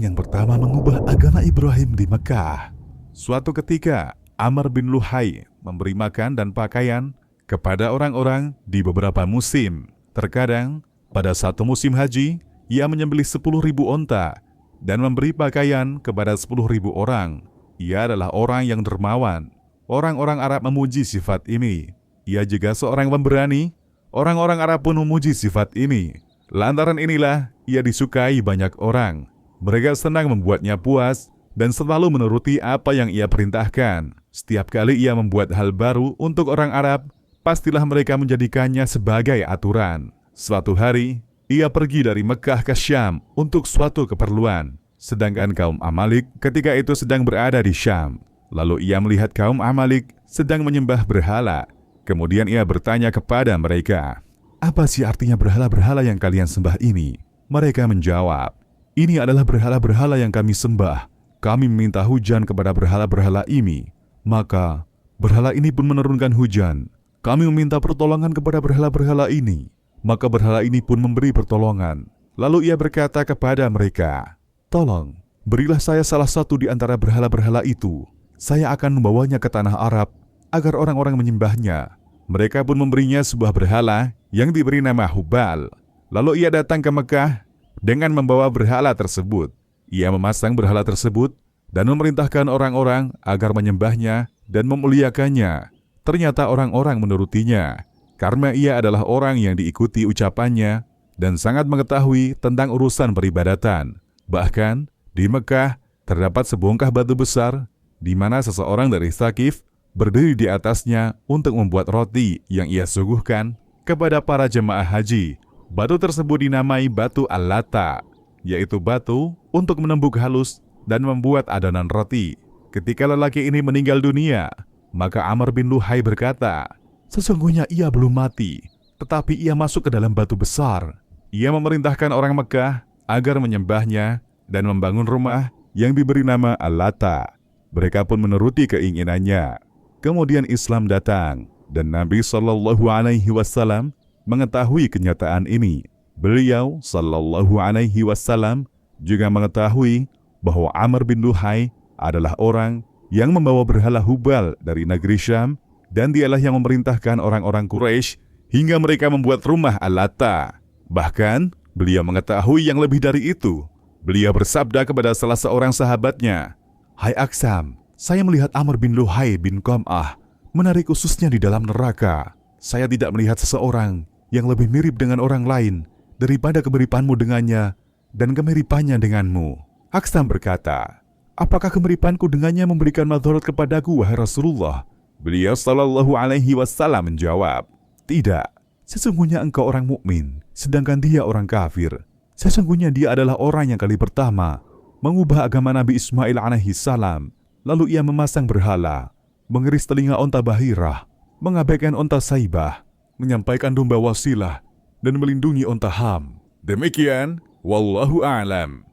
yang pertama mengubah agama Ibrahim di Mekah. Suatu ketika, Amr bin Luhai memberi makan dan pakaian kepada orang-orang di beberapa musim. Terkadang, pada satu musim haji, ia menyembelih 10.000 onta dan memberi pakaian kepada 10.000 orang. Ia adalah orang yang dermawan. Orang-orang Arab memuji sifat ini. Ia juga seorang pemberani. Orang-orang Arab pun memuji sifat ini. Lantaran inilah ia disukai banyak orang. Mereka senang membuatnya puas dan selalu menuruti apa yang ia perintahkan. Setiap kali ia membuat hal baru untuk orang Arab, pastilah mereka menjadikannya sebagai aturan. Suatu hari, ia pergi dari Mekah ke Syam untuk suatu keperluan. Sedangkan kaum Amalik ketika itu sedang berada di Syam. Lalu ia melihat kaum Amalik sedang menyembah berhala. Kemudian ia bertanya kepada mereka, "Apa sih artinya berhala-berhala yang kalian sembah ini?" Mereka menjawab, "Ini adalah berhala-berhala yang kami sembah. Kami meminta hujan kepada berhala-berhala ini. Maka berhala ini pun menurunkan hujan. Kami meminta pertolongan kepada berhala-berhala ini. Maka berhala ini pun memberi pertolongan." Lalu ia berkata kepada mereka, "Tolong, berilah saya salah satu di antara berhala-berhala itu. Saya akan membawanya ke tanah Arab agar orang-orang menyembahnya." Mereka pun memberinya sebuah berhala yang diberi nama Hubal. Lalu ia datang ke Mekah dengan membawa berhala tersebut. Ia memasang berhala tersebut dan memerintahkan orang-orang agar menyembahnya dan memuliakannya. Ternyata orang-orang menurutinya, karena ia adalah orang yang diikuti ucapannya dan sangat mengetahui tentang urusan peribadatan. Bahkan di Mekah terdapat sebongkah batu besar di mana seseorang dari Thaqif berdiri di atasnya untuk membuat roti yang ia suguhkan kepada para jemaah haji. Batu tersebut dinamai batu Al-Lata, yaitu batu untuk menembuk halus dan membuat adonan roti. Ketika lelaki ini meninggal dunia, maka Amr bin Luhai berkata, "Sesungguhnya ia belum mati, tetapi ia masuk ke dalam batu besar." Ia memerintahkan orang Mekah agar menyembahnya dan membangun rumah yang diberi nama Al-Lata. Mereka pun menuruti keinginannya. Kemudian Islam datang dan Nabi SAW mengetahui kenyataan ini. Beliau SAW juga mengetahui bahwa Amr bin Luhai adalah orang yang membawa berhala Hubal dari negeri Syam dan dialah yang memerintahkan orang-orang Quraisy hingga mereka membuat rumah Al-Lata. Bahkan beliau mengetahui yang lebih dari itu. Beliau bersabda kepada salah seorang sahabatnya, "Hai Aksam, saya melihat Amr bin Luhai bin Qam'ah menarik ususnya di dalam neraka. Saya tidak melihat seseorang yang lebih mirip dengan orang lain daripada kemiripanmu dengannya dan kemiripannya denganmu." Aksam berkata, "Apakah kemiripanku dengannya memberikan madharat kepadaku, wahai Rasulullah?" Beliau SAW menjawab, "Tidak, sesungguhnya engkau orang mukmin, sedangkan dia orang kafir. Sesungguhnya dia adalah orang yang kali pertama mengubah agama Nabi Ismail alaihi salam. Lalu ia memasang berhala, mengeris telinga onta Bahirah, mengabaikan onta Saibah, menyampaikan domba Wasilah, dan melindungi onta Ham. Demikian, wallahu a'lam."